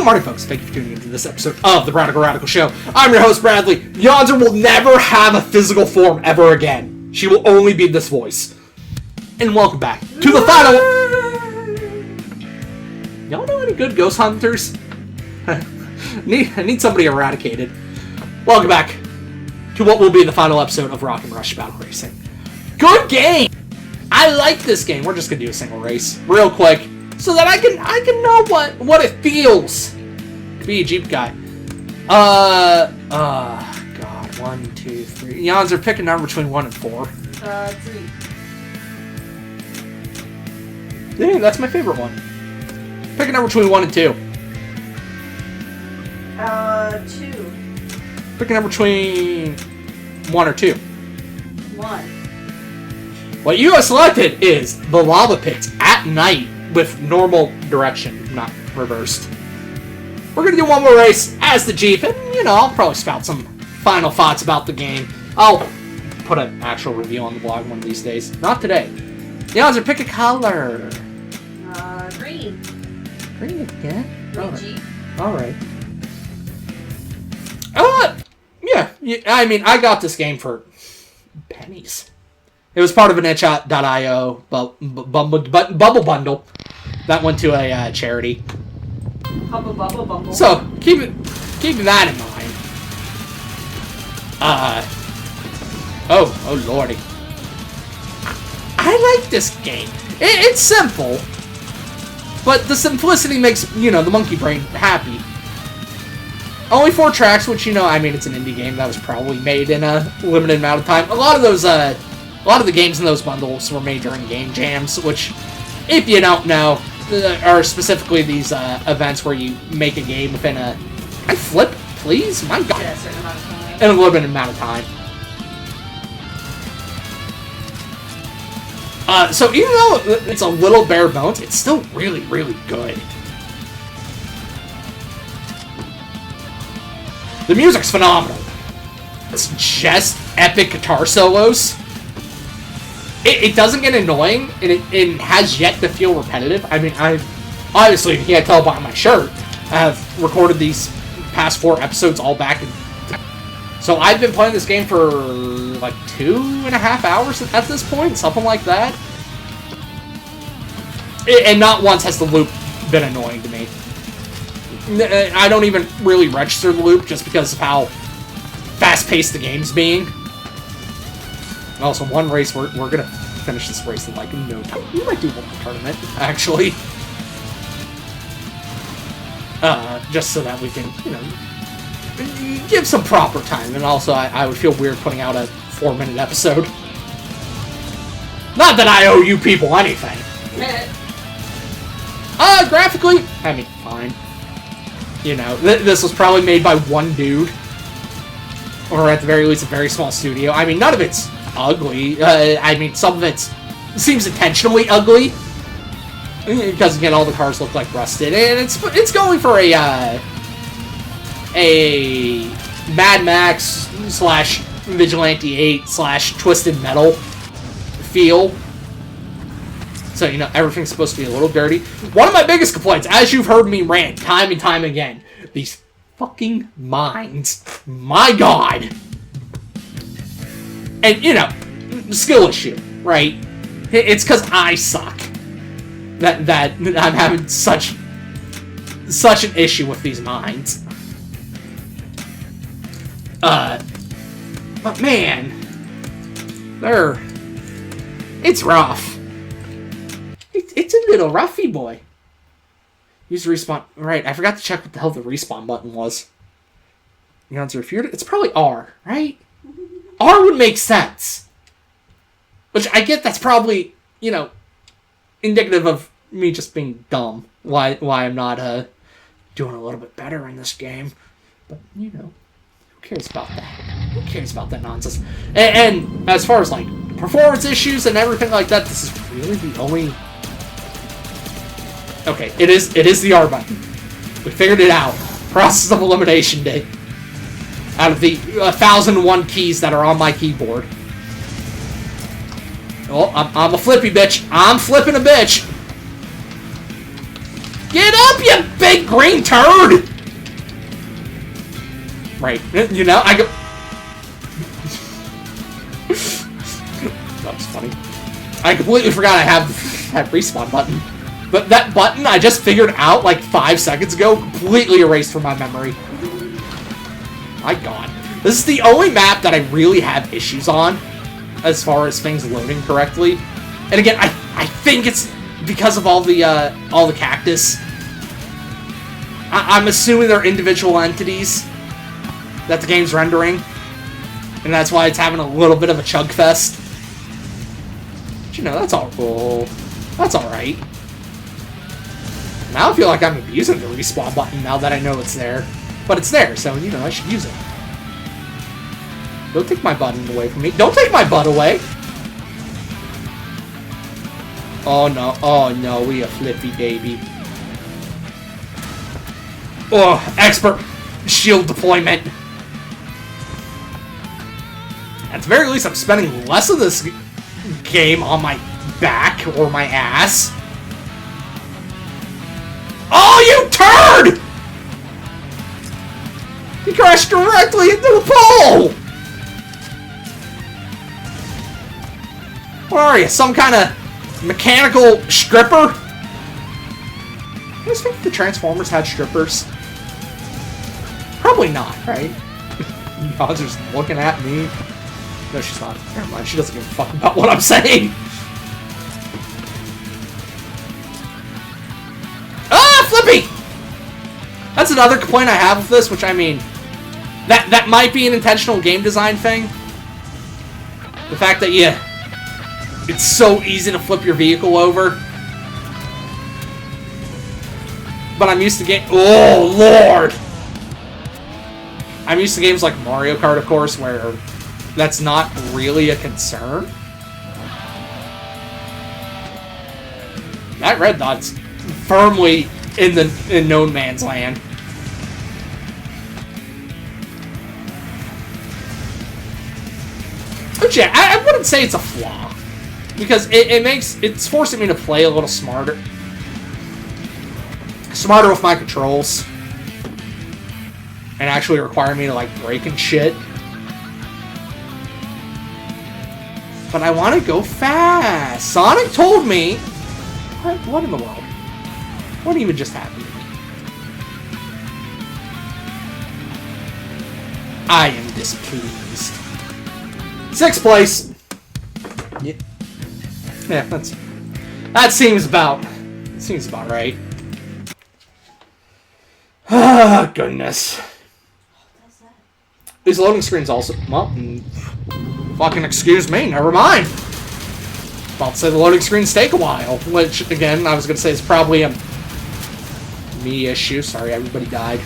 Good morning, folks. Thank you for tuning into this episode of the Radical Radical Show. I'm your host, Bradley. Yonzer will never have a physical form ever again. She will only be this voice. And welcome back to the final... Y'all know any good ghost hunters? I need somebody eradicated. Welcome back to what will be the final episode of Rock and Rush Battle Racing. Good game! I like this game. We're just going to do a single race real quick so that I can know what it feels to be a Jeep guy. God. 1, 2, 3. Yonzer, pick a number between 1 and 4. 3. Dang, that's my favorite one. Pick a number between 1 and 2. 2. Pick a number between 1 or 2. 1. What you have selected is the lava pits at night with normal direction, not reversed. We're going to do one more race as the Jeep, and, I'll probably spout some final thoughts about the game. I'll put an actual review on the blog one of these days. Not today. Yonzer, pick a color. Green. Green again? Green Jeep. Alright. Yeah, I mean, I got this game for pennies. It was part of an itch.io bubble bundle that went to a charity. Hubba bubba bumble. So keep that in mind. Oh lordy. I like this game. It's simple, but the simplicity makes the monkey brain happy. Only 4 tracks, which I mean, it's an indie game that was probably made in a limited amount of time. A lot of the games in those bundles were made during game jams, which, if you don't know, are specifically these events where you make a game within a... I flip, please? My God. Yeah, a certain amount of time. In a limited amount of time. So even though it's a little bare bones, it's still really, really good. The music's phenomenal. It's just epic guitar solos. It doesn't get annoying, and it has yet to feel repetitive. I mean, obviously, if you can't tell by my shirt, I have recorded these past 4 episodes all back. So I've been playing this game for like 2.5 hours at this point, something like that. And not once has the loop been annoying to me. I don't even really register the loop just because of how fast-paced the game's being. Also, one race, we're going to finish this race in like no time. We might do one more tournament, actually. Just so that we can, give some proper time. And also, I would feel weird putting out a 4-minute episode. Not that I owe you people anything. Graphically, I mean, fine. This was probably made by one dude. Or at the very least, a very small studio. I mean, none of it's ugly. I mean, some of it seems intentionally ugly. Because, again, all the cars look like rusted. And it's going for a Mad Max / Vigilante 8 / Twisted Metal feel. So, everything's supposed to be a little dirty. One of my biggest complaints, as you've heard me rant time and time again, these fucking mines. My God. And, skill issue, right? It's because I suck that I'm having such an issue with these mines. But man, it's rough. It's a little roughy, boy. Use respawn. Right, I forgot to check what the hell the respawn button was. It's probably R, right? R would make sense. Which I get that's probably, indicative of me just being dumb. Why I'm not doing a little bit better in this game. But, who cares about that? Who cares about that nonsense? And as far as, performance issues and everything like that, this is really the only... Okay, it is the R button. We figured it out. Process of elimination day. Out of the 1,001 keys that are on my keyboard. Oh, I'm a flippy bitch. I'm flipping a bitch. Get up, you big green turd! Right, you know, I go... That was funny. I completely forgot I have that respawn button. But that button I just figured out like 5 seconds ago, completely erased from my memory. My god. This is the only map that I really have issues on, as far as things loading correctly. And again, I think it's because of all the cactus. I'm assuming they're individual entities that the game's rendering. And that's why it's having a little bit of a chug fest. But you know, that's all cool. That's alright. Now I feel like I'm abusing the respawn button now that I know it's there. But it's there, so, you know, I should use it. Don't take my button away from me. Don't take my butt away! Oh no, we a flippy baby. Oh, expert shield deployment. At the very least, I'm spending less of this game on my back or my ass. Oh, you turd! You crashed directly into the pole! What are you, some kind of mechanical stripper? You guys think the Transformers had strippers? Probably not, right? Y'all just looking at me. No, she's not. Never mind, she doesn't give a fuck about what I'm saying. Ah, Flippy! That's another complaint I have with this, which I mean, that might be an intentional game design thing. The fact that, yeah, it's so easy to flip your vehicle over. But I'm used to oh, Lord! I'm used to games like Mario Kart, of course, where that's not really a concern. That red dot's firmly in no man's land. But yeah, I wouldn't say it's a flaw. Because it's forcing me to play a little smarter. Smarter with my controls. And actually require me to, like, brake and shit. But I want to go fast. Sonic told me... What in the world? What even just happened to me? I am displeased. 6th place. Yeah, that seems about right. Ah, goodness. These loading screens also... Well, fucking excuse me, never mind. About to say the loading screens take a while, which, again, I was going to say is probably a me issue. Sorry, everybody died.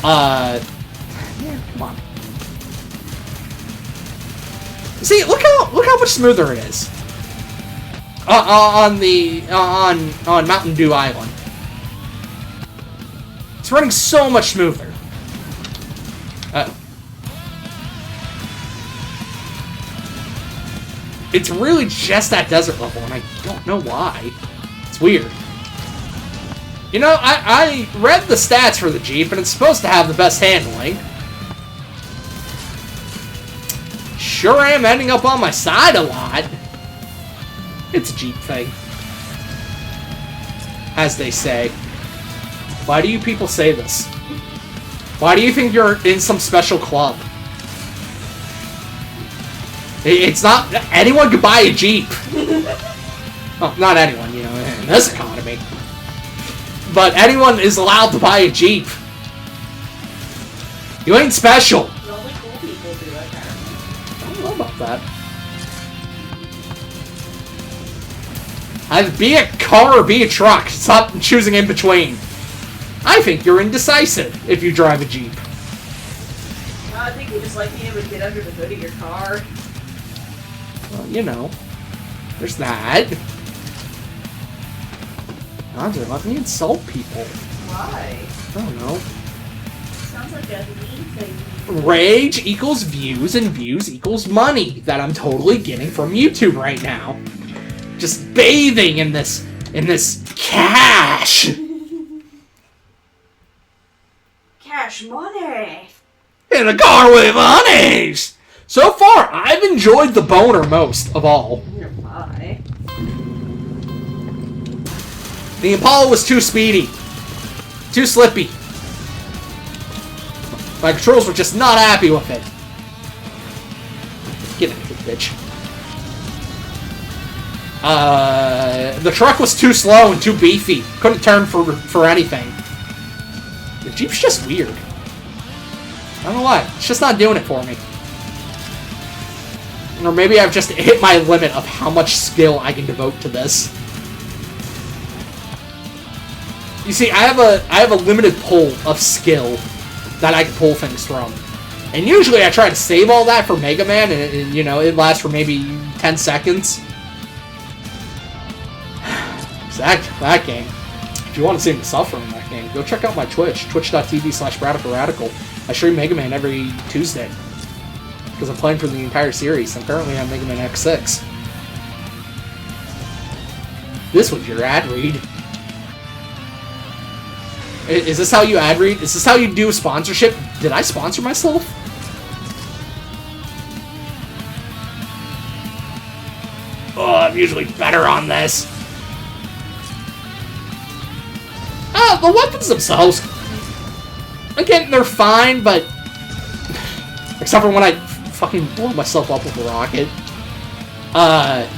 Yeah, come on. See, look how much smoother it is. On Mountain Dew Island. It's running so much smoother. Uh-oh. It's really just that desert level, and I don't know why. It's weird. You know, I read the stats for the Jeep, and it's supposed to have the best handling. Sure am ending up on my side a lot. It's a Jeep thing. As they say. Why do you people say this? Why do you think you're in some special club? It's not... Anyone could buy a Jeep. Well, not anyone, you know, in this economy. But anyone is allowed to buy a Jeep. You ain't special. Only cool people do it, apparently. I don't know about that. Either be a car or be a truck. Stop choosing in between. I think you're indecisive if you drive a Jeep. No, I think you just like being able to get under the hood of your car. Well, you know. There's that. Andre, let me insult people. Why? I don't know. Sounds like a mean thing. Rage equals views, and views equals money that I'm totally getting from YouTube right now. Just bathing in this cash. Cash money. In a car with honeys! So far, I've enjoyed the boner most of all. Why? The Impala was too speedy. Too slippy. My controls were just not happy with it. Get out of here, bitch. The truck was too slow and too beefy. Couldn't turn for anything. The Jeep's just weird. I don't know why. It's just not doing it for me. Or maybe I've just hit my limit of how much skill I can devote to this. You see, I have a limited pool of skill that I can pull things from. And usually I try to save all that for Mega Man, and you know, it lasts for maybe 10 seconds. That game. If you want to see me suffer in that game, go check out my Twitch, twitch.tv/BradicalRadical. I stream Mega Man every Tuesday. Because I'm playing for the entire series. I'm currently on Mega Man X6. This was your ad read. Is this how you ad read? Is this how you do a sponsorship? Did I sponsor myself? Oh, I'm usually better on this. The weapons themselves, again, they're fine, but except for when I fucking blow myself up with a rocket. A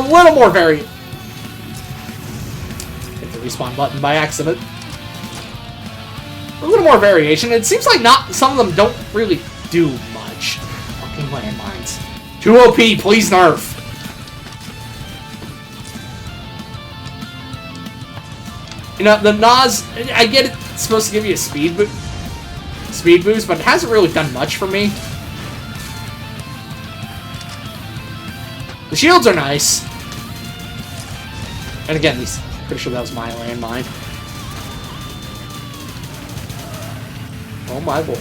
little more hit the respawn button by accident. A little more variation. It seems like some of them don't really do much. Fucking landmines. Too OP, please nerf. You know, the Nas, I get it's supposed to give you a speed boost, but it hasn't really done much for me. The shields are nice. And again, pretty sure that was my landmine. Oh my lord.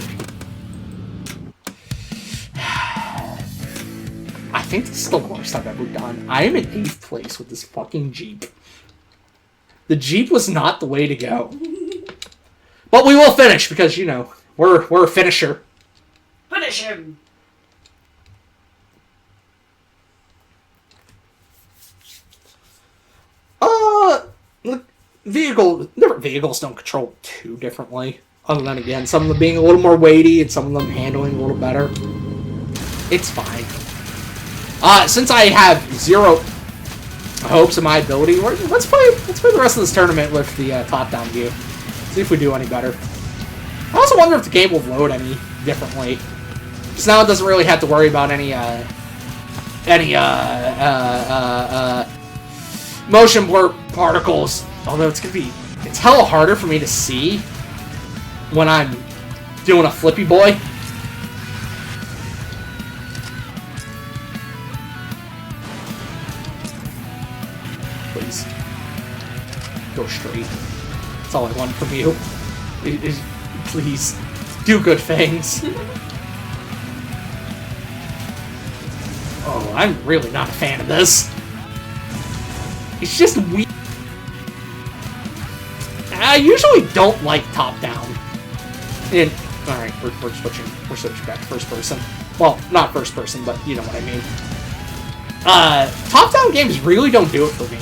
I think this is the worst I've ever done. I am in 8th place with this fucking Jeep. The Jeep was not the way to go. But we will finish, because, you know, we're a finisher. Finish him! Different vehicles don't control too differently. Other than, again, some of them being a little more weighty and some of them handling a little better. It's fine. Since I have zero hopes in my ability, let's play the rest of this tournament with the top-down view. See if we do any better. I also wonder if the game will load any differently. Because now it doesn't really have to worry about any motion blur particles. Although it's hella harder for me to see when I'm doing a flippy boy. Please. Go straight. That's all I want from you. Please. Do good things. Oh, I'm really not a fan of this. It's just weird. I usually don't like top-down. And alright, we're switching back to first person. Well, not first person, but you know what I mean. Top-down games really don't do it for me.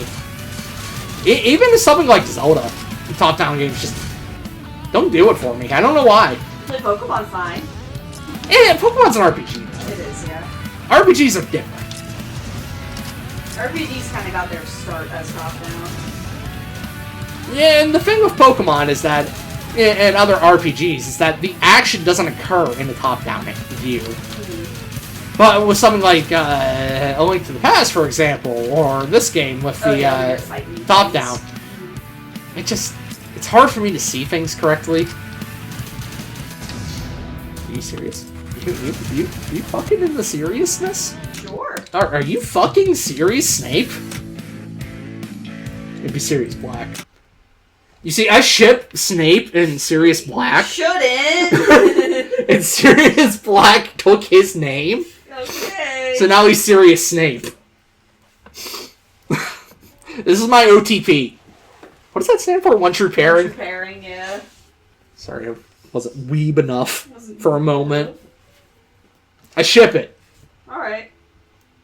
Even something like Zelda, top-down games just don't do it for me. I don't know why. Play Pokemon fine. Yeah, Pokemon's an RPG. It is, yeah. RPGs are different. RPGs kind of got their start as top-down. Yeah, and the thing with Pokemon is that, and other RPGs, is that the action doesn't occur in the top-down view. Mm-hmm. But with something like A Link to the Past, for example, or this game with the top-down, it's hard for me to see things correctly. Are you serious? You fucking in the seriousness? Sure. Are you fucking serious, Snape? Be Sirius Black. You see, I ship Snape in Sirius Black. Shouldn't! And Sirius Black took his name. Okay. So now he's Sirius Snape. This is my OTP. What does that stand for? One true pairing? One true pairing, yeah. Sorry, I wasn't weeb enough for a moment. I ship it. Alright.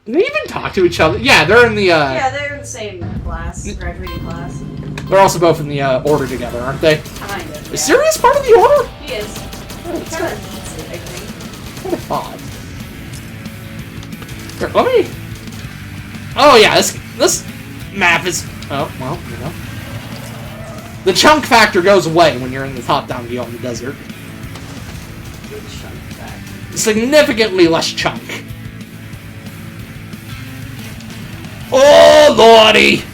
Do they even talk to each other? Yeah, they're in the, Yeah, they're in the same class, graduating class. They're also both in the, order together, aren't they? Kind of, yeah. Is Sirius part of the order? He is. Oh, Kind of needs it, I think. What a thought. Here, let me... Oh, yeah, this map is... Oh, well, you know. The chunk factor goes away when you're in the top-down view on the desert. Good chunk factor. Significantly less chunk. Oh, lordy!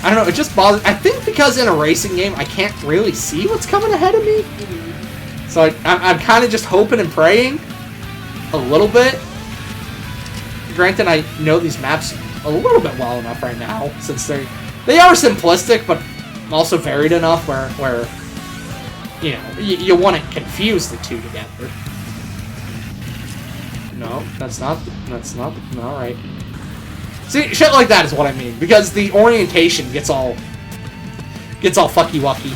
I don't know, it just bothers... I think because in a racing game, I can't really see what's coming ahead of me. So I'm kind of just hoping and praying a little bit. Granted, I know these maps a little bit well enough right now, since they are simplistic, but also varied enough where you know, you want to confuse the two together. No, that's not, alright. See, shit like that is what I mean, because the orientation gets all fucky-wucky.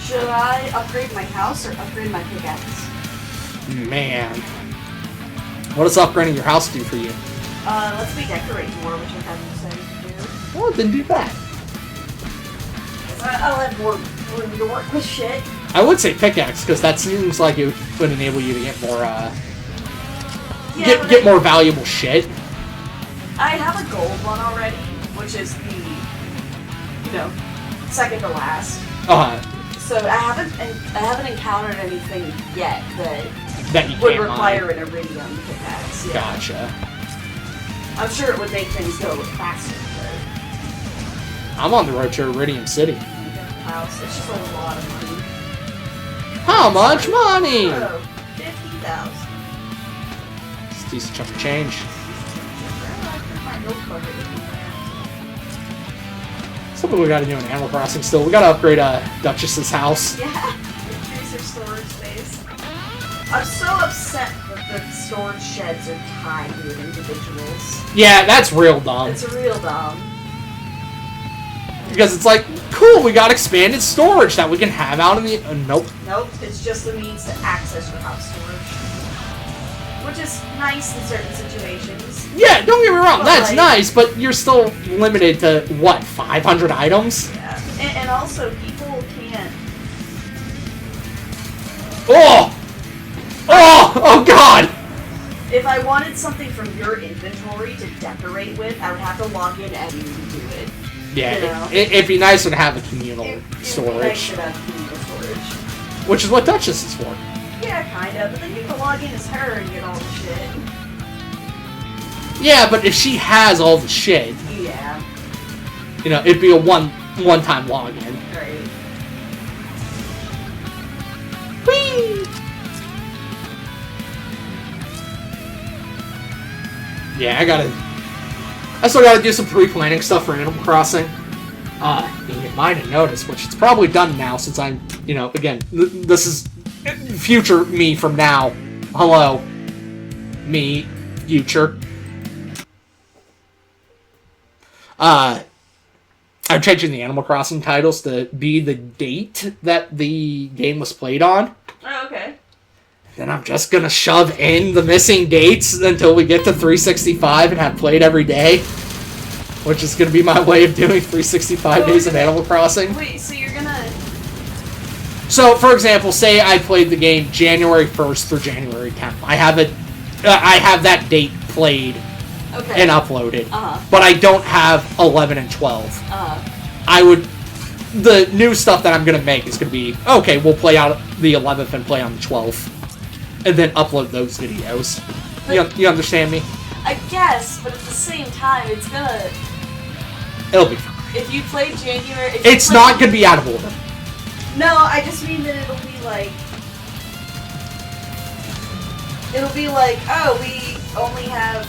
Should I upgrade my house or upgrade my pickaxe? Man. What does upgrading your house do for you? Let's redecorate more, which I haven't decided to do. Well, then do that. I'll have more room to work with shit. I would say pickaxe, because that seems like it would enable you to get more, get more valuable shit. I have a gold one already, which is the, you know, second to last. So I haven't encountered anything yet that you would require an iridium pickaxe. Yeah. Gotcha. I'm sure it would make things go faster, but I'm on the road to Iridium City. house. It's just like a lot of money. How much money? Oh, 50,000. It's a decent chunk of change. Something we gotta do in Animal Crossing still. We gotta upgrade Duchess's house. Yeah, increase her storage space. I'm so upset that the storage sheds are tied to individuals. Yeah, that's real dumb. It's real dumb. Because it's like, cool, we got expanded storage that we can have out in the... nope. Nope, it's just a means to access your house storage. Which is nice in certain situations. Yeah, don't get me wrong, But that's like, nice, but you're still limited to, what, 500 items? Yeah, and also people can't... Oh! Oh! Oh, God! If I wanted something from your inventory to decorate with, I would have to log in and do it. Yeah, You know? it'd be nicer to have a communal It'd be nice storage. to have communal storage. Which is what Duchess is for. Yeah, kinda, but then you can log in as her and get all the shit. Yeah, but if she has all the shit, Yeah, you know, it'd be a one-time login. right. Whee! Yeah, I still gotta do some pre-planning stuff for Animal Crossing. You might have noticed, which it's probably done now since I'm, you know, again, this is future me from now. Hello. Me, future. I'm changing the Animal Crossing titles to be the date that the game was played on. Oh, okay. Then I'm just gonna shove in the missing dates until we get to 365 and have played every day. Which is gonna be my way of doing 365 days of Animal Crossing. Wait, so you're gonna... So, for example, say I played the game January 1st through January 10th. I have that date played and uploaded. But I don't have 11 and 12. The new stuff that I'm gonna make is gonna be, okay, we'll play out the 11th and play on the 12th. And then upload those videos. You understand me? I guess, but at the same time, it's gonna... It'll be fine. If you play January... It's not gonna be out of order. No, I just mean that it'll be like... It'll be like, oh, we only have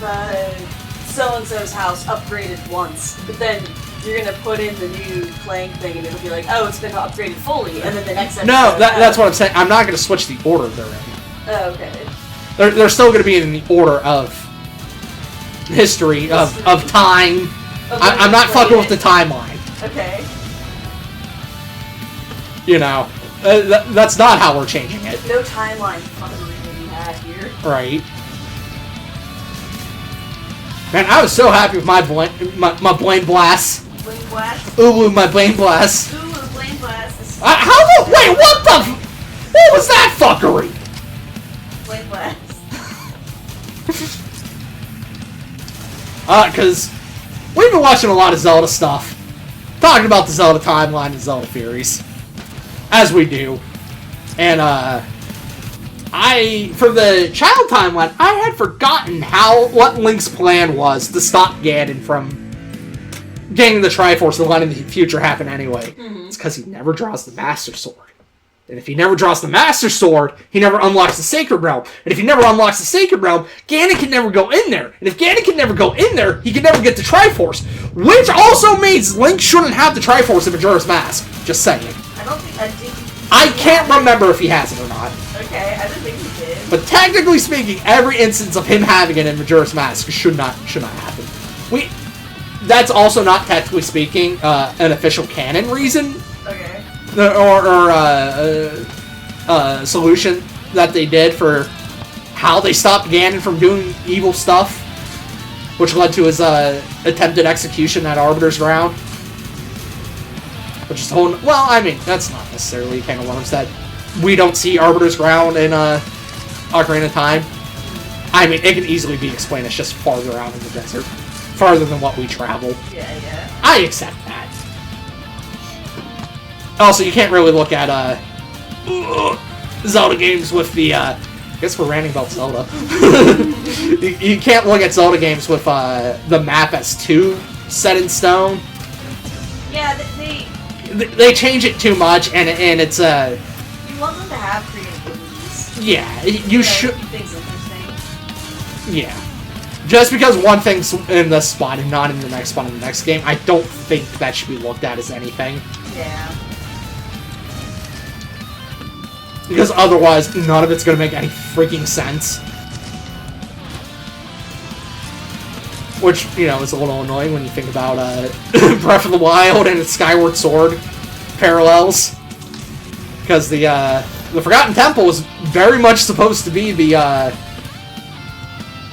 so-and-so's house upgraded once. But then you're gonna put in the new playing thing and it'll be like, oh, it's been upgraded fully. And then the next episode... No, that's what I'm saying. I'm not gonna switch the order they're in. Oh, okay. They're still going to be in the order of history, of time. I'm not fucking with the timeline. Okay. You know, that's not how we're changing it. No timeline fuckery to be had here. Right. Man, I was so happy with my Bwain Bwast. Bwain Bwast? Ooh, my Bwain Bwast. Ooh, Bwain Bwast. Wait, what the? What was that fuckery? Bwain Bwast. Because we've been watching a lot of Zelda stuff. Talking about the Zelda timeline and Zelda theories. As we do. And, for the child timeline, I had forgotten what Link's plan was to stop Ganon from getting the Triforce and letting the future happen anyway. Mm-hmm. It's because he never draws the Master Sword. And if he never draws the Master Sword, he never unlocks the Sacred Realm. And if he never unlocks the Sacred Realm, Ganon can never go in there. And if Ganon can never go in there, he can never get the Triforce. Which also means Link shouldn't have the Triforce of Majora's Mask. Just saying. I can't remember if he has it or not. Okay, I didn't think he did. But technically speaking, every instance of him having it in Majora's Mask should not happen. That's also not, technically speaking, an official canon reason. Okay. Or solution that they did for how they stopped Ganon from doing evil stuff, which led to his attempted execution at Arbiter's Ground. Which is well, I mean, that's not necessarily kind of worms that we don't see Arbiter's Ground in Ocarina of Time. I mean, it can easily be explained as just farther out in the desert. Farther than what we travel. Yeah. I accept that. Also, you can't really look at Zelda games with the I guess we're ranting about Zelda. you can't look at Zelda games with the map as too set in stone. Yeah, they change it too much, and it's you want them to have creativities. Yeah, you should. Keep things interesting. Yeah. Just because one thing's in this spot and not in the next spot in the next game, I don't think that should be looked at as anything. Yeah. Because otherwise, none of it's going to make any freaking sense. Which, you know, is a little annoying when you think about Breath of the Wild and its Skyward Sword parallels. Because the Forgotten Temple was very much supposed to be the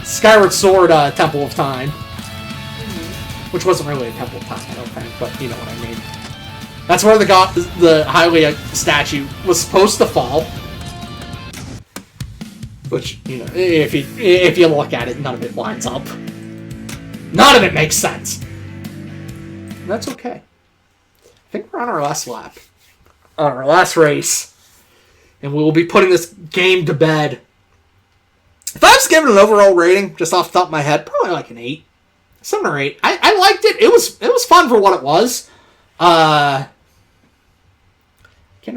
Skyward Sword Temple of Time. Mm-hmm. Which wasn't really a Temple of Time, I don't think, but you know what I mean. That's where the Hylia statue was supposed to fall. Which, you know, if you look at it, none of it lines up. None of it makes sense. That's okay. I think we're on our last lap. On our last race. And we will be putting this game to bed. If I was giving an overall rating, just off the top of my head, probably like an 8. 7 or 8. I liked it. It was fun for what it was. Can't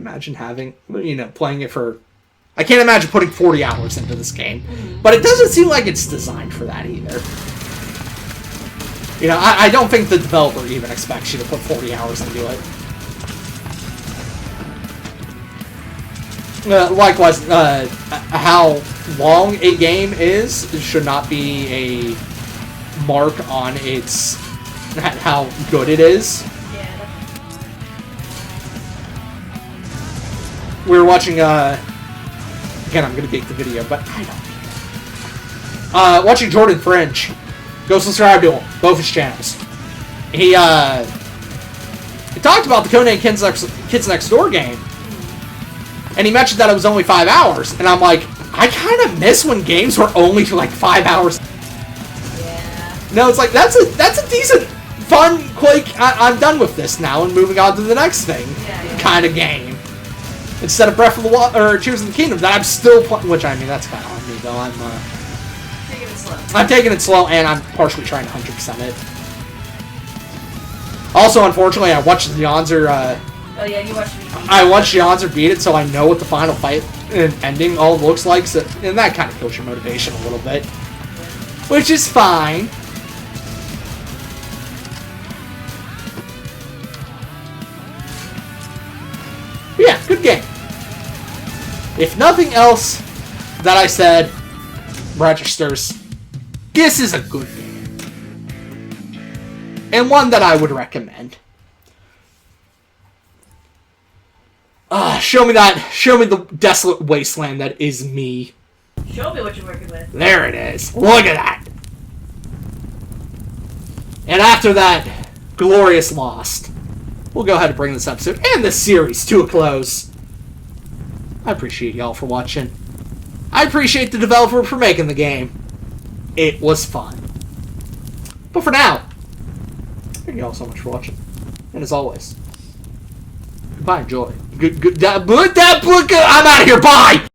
imagine playing it for... I can't imagine putting 40 hours into this game. Mm-hmm. But it doesn't seem like it's designed for that either. You know, I don't think the developer even expects you to put 40 hours into it. Likewise, how long a game is should not be a mark on how good it is. We were watching, again, I'm gonna take the video, but I don't. Watching Jordan Fringe. Go subscribe to him, both his channels. He talked about the Codename Kids Next Door game, and he mentioned that it was only 5 hours, and I'm like, I kind of miss when games were only for like 5 hours. Yeah. No, it's like, that's a decent, fun, quick, I'm done with this now, and moving on to the next thing kind of game. Instead of Breath of the Wild, or Tears of the Kingdom, that I'm still playing, which, I mean, that's kind of on me, though. Taking it slow. I'm taking it slow, and I'm partially trying to 100% it. Also, unfortunately, I watched Yonzer, oh yeah, you watched me beat it. I watched Yonzer beat it, so I know what the final fight and ending all looks like, so, and that kind of kills your motivation a little bit. Which is fine. Yeah, good game. If nothing else, that I said registers. This is a good game. And one that I would recommend. Show me the desolate wasteland that is me. Show me what you're working with. There it is. Look at that. And after that glorious lost, we'll go ahead and bring this episode and this series to a close. I appreciate y'all for watching. I appreciate the developer for making the game. It was fun. But for now, thank y'all so much for watching. And as always, goodbye, enjoy. I'm out of here, bye!